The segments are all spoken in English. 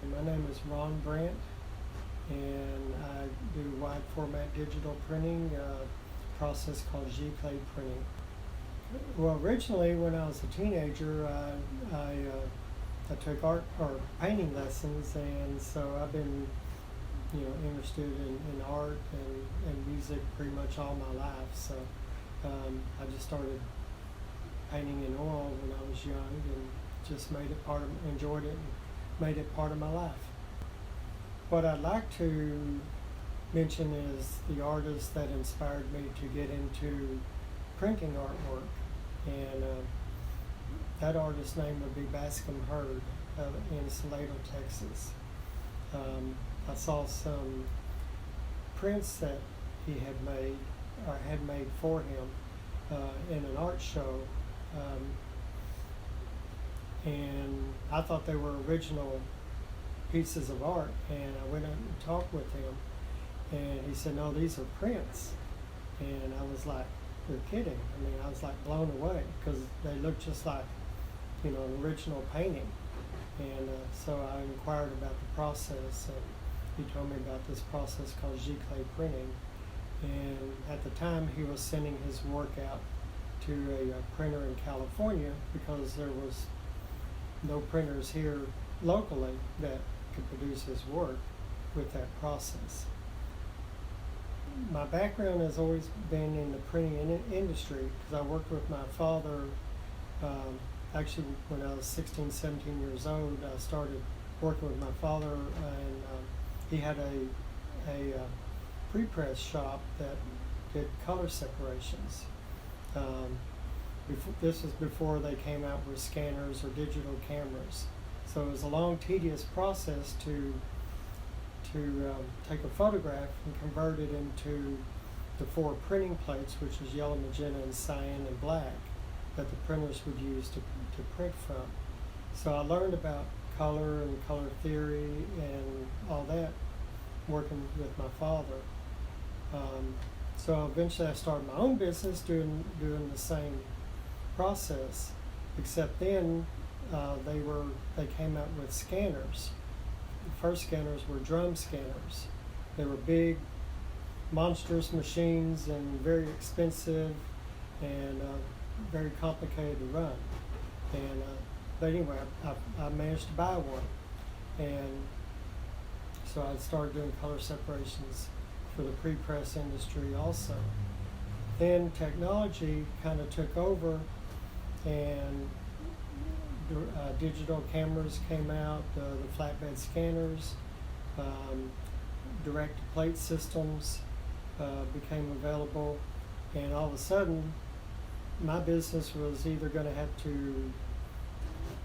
My name is Ron Brant, and I do wide format digital printing, process called Giclée printing. Well, originally when I was a teenager, I took art or painting lessons, and so I've been, interested in art and music pretty much all my life. So I just started painting in oil when I was young, and just enjoyed it, and made it part of my life. What I'd like to mention is the artist that inspired me to get into printing artwork, and that artist's name would be Bascom Hurd in Salado, Texas. I saw some prints that he had made or had made for him in an art show, and I thought they were original pieces of art, and I went out and talked with him, and he said, "No, these are prints." And I was like, "You're kidding." I was like blown away because they looked just like, an original painting. And so I inquired about the process, and he told me about this process called giclée printing. And at the time, he was sending his work out to a printer in California because there was no printers here locally that could produce his work with that process. My background has always been in the printing industry because I worked with my father. Actually, when I was 16, 17 years old, I started working with my father, and he had a pre-press shop that did color separations. This was before they came out with scanners or digital cameras. So it was a long, tedious process to take a photograph and convert it into the 4 printing plates, which is yellow, magenta, and cyan, and black, that the printers would use to print from. So I learned about color and color theory and all that working with my father. So eventually I started my own business doing the same process, except then they came out with scanners. The first scanners were drum scanners. They were big, monstrous machines and very expensive and very complicated to run. And but anyway, I managed to buy one, and so I started doing color separations for the pre-press industry also. Then technology kind of took over, and digital cameras came out, the flatbed scanners, direct plate systems became available, and all of a sudden my business was either going to have to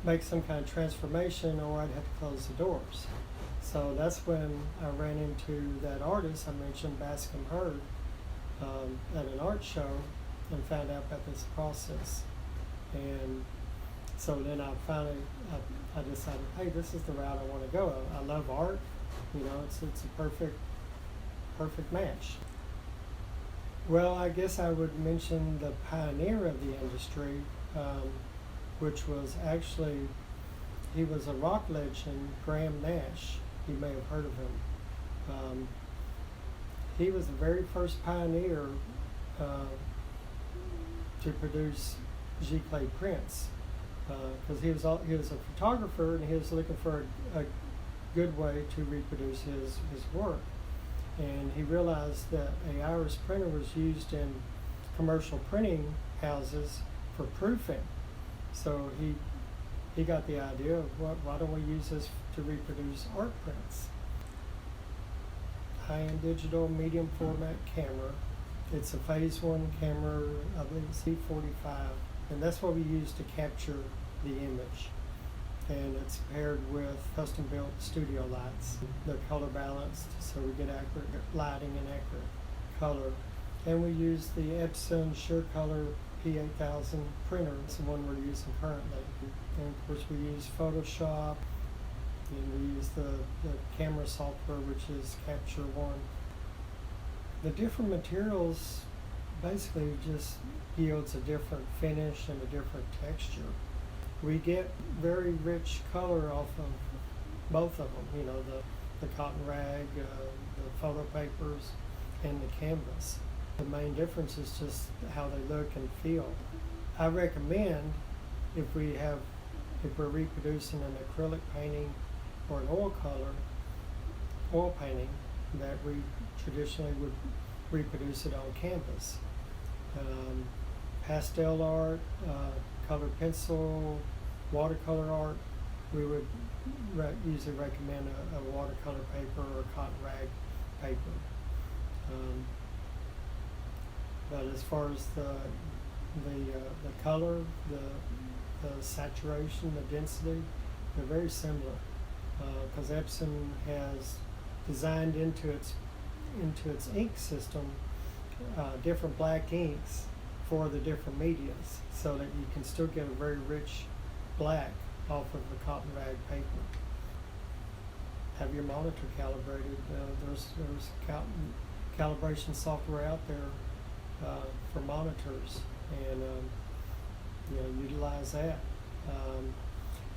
make some kind of transformation or I'd have to close the doors. So that's when I ran into that artist I mentioned, Bascom Hurd, at an art show, and found out about this process. And so then I decided, hey, this is the route I want to go. I love art, it's a perfect match. Well, I guess I would mention the pioneer of the industry, which was actually, he was a rock legend, Graham Nash. You may have heard of him. He was the very first pioneer to produce giclée prints, because he was a photographer, and he was looking for a good way to reproduce his work. And he realized that a iris printer was used in commercial printing houses for proofing. So he got the idea of why don't we use this to reproduce art prints. High-end digital medium format camera. It's a phase 1 camera, I believe it's C45, and that's what we use to capture the image. And it's paired with custom-built studio lights. They're color balanced, so we get accurate lighting and accurate color. And we use the Epson SureColor P8000 printer. It's the one we're using currently. And of course we use Photoshop, and we use the camera software, which is Capture One. The different materials basically just yields a different finish and a different texture. We get very rich color off of both of them, you know, the cotton rag, the photo papers, and the canvas. The main difference is just how they look and feel. I recommend if we're reproducing an acrylic painting or an oil painting, that we traditionally would reproduce it on canvas. Pastel art, colored pencil, watercolor art, we would usually recommend a watercolor paper or cotton rag paper. But as far as the color, the saturation, the density, they're very similar, because Epson has designed into its ink system different black inks for the different medias, so that you can still get a very rich black off of the cotton rag paper. Have your monitor calibrated. There's calibration software out there for monitors, and utilize that.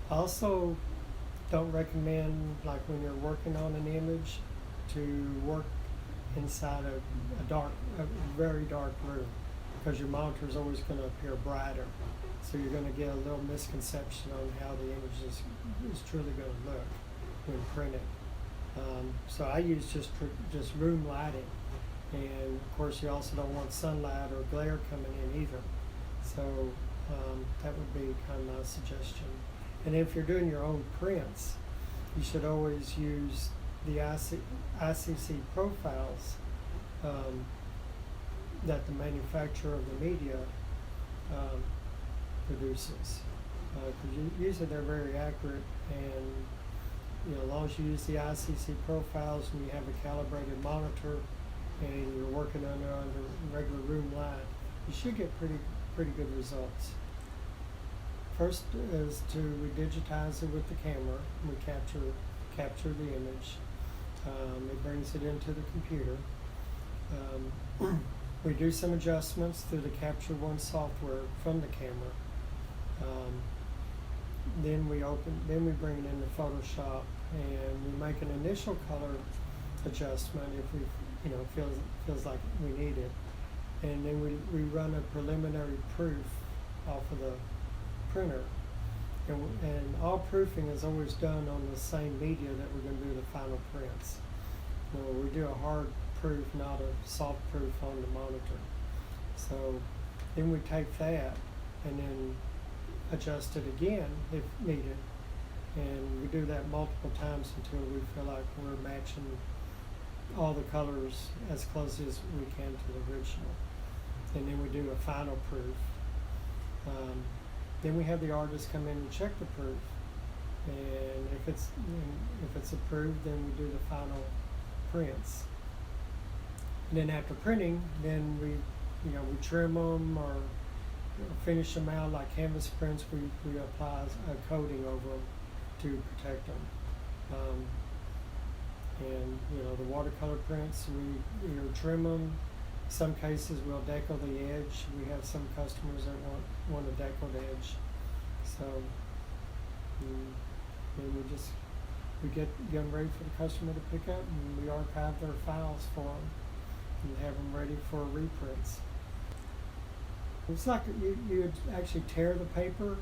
I also don't recommend, like when you're working on an image, to work inside a very dark room, because your monitor is always going to appear brighter. So you're going to get a little misconception on how the image is truly going to look when printed. So I use just room lighting, and of course you also don't want sunlight or glare coming in either. So that would be kind of my suggestion. And if you're doing your own prints, you should always use the ICC profiles that the manufacturer of the media produces. Because usually they're very accurate, and as long as you use the ICC profiles and you have a calibrated monitor and you're working under regular room light, you should get pretty good results. First is we digitize it with the camera. We capture the image. It brings it into the computer. We do some adjustments through the Capture One software from the camera. Then we bring it into Photoshop, and we make an initial color adjustment if we feels like we need it, and then we run a preliminary proof off of the printer, and all proofing is always done on the same media that we're going to do the final prints. We do a hard proof, not a soft proof on the monitor. So then we take that and then adjust it again if needed, and we do that multiple times until we feel like we're matching all the colors as close as we can to the original. And then we do a final proof. Then we have the artist come in and check the proof, and if it's approved, then we do the final prints. And then after printing, then we trim them or finish them out like canvas prints. We apply a coating over them to protect them. And the watercolor prints, we trim them. Some cases we'll deco the edge. We have some customers that want a decoed edge. So then we get them ready for the customer to pick up, and we archive their files for them and have them ready for reprints. It's like you would actually tear the paper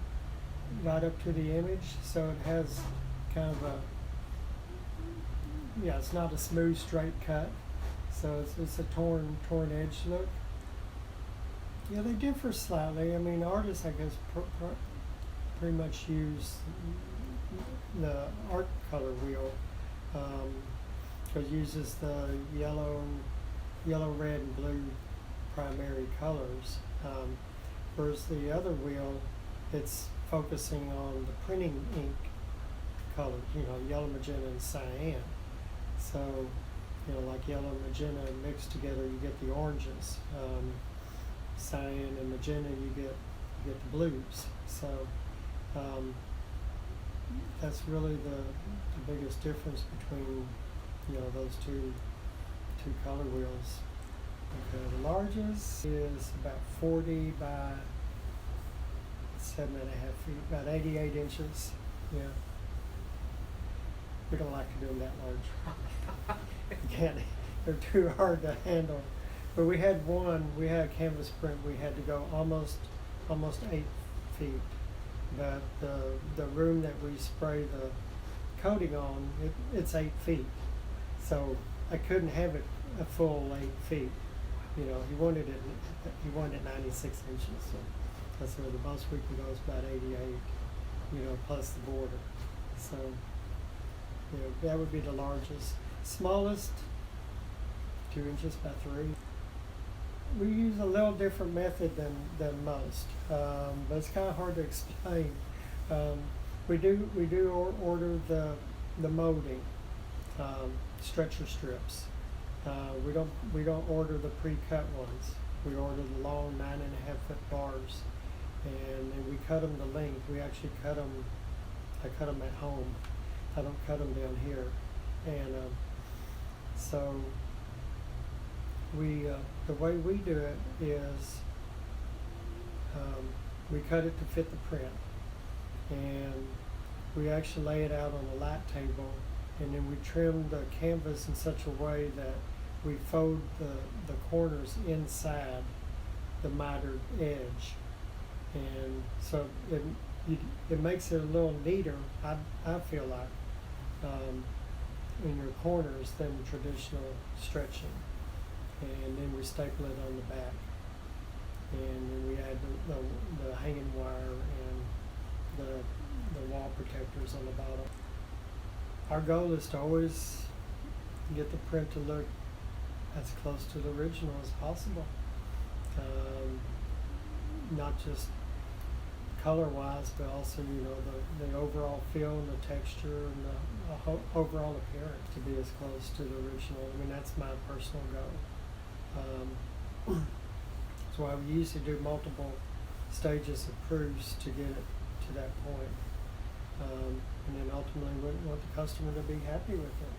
right up to the image, so it has kind of it's not a smooth straight cut, so it's a torn edge look. Yeah, they differ slightly. I mean, artists, I guess, pretty much use the art color wheel, because it uses the yellow, red, and blue primary colors. Whereas the other wheel, it's focusing on the printing ink colors, yellow, magenta, and cyan. So, like yellow and magenta mixed together, you get the oranges. Cyan and magenta, you get the blues. So that's really the biggest difference between those two color wheels. Okay, the largest is about 40 by 7.5 feet, about 88 inches. Yeah. we don't like to do them that large. You can't, they're too hard to handle. But we had a canvas print, we had to go almost 8 feet. But the room that we spray the coating on, it's 8 feet. So I couldn't have it a full 8 feet. You know, he wanted it 96 inches. So that's where the most we can go is about 88, you know, plus the border. So, you know, that would be the largest. Smallest, 2 inches by 3. We use a little different method than most, but it's kind of hard to explain. We do order the molding, stretcher strips. We don't order the pre-cut ones. We order the long 9.5-foot bars, and we cut them to length. We actually cut them. I cut them at home. I don't cut them down here, and so the way we do it is we cut it to fit the print, and we actually lay it out on a light table, and then we trim the canvas in such a way that we fold the corners inside the mitered edge, and so it makes it a little neater, I feel like, in your corners than traditional stretching. And then we staple it on the back, and then we add the hanging wire and the wall protectors on the bottom. Our goal is to always get the print to look as close to the original as possible, not just color-wise, but also, you know, the overall feel and the texture and the overall appearance to be as close to the original. I mean, that's my personal goal. So I usually do multiple stages of proofs to get it to that point, and then ultimately want the customer to be happy with it.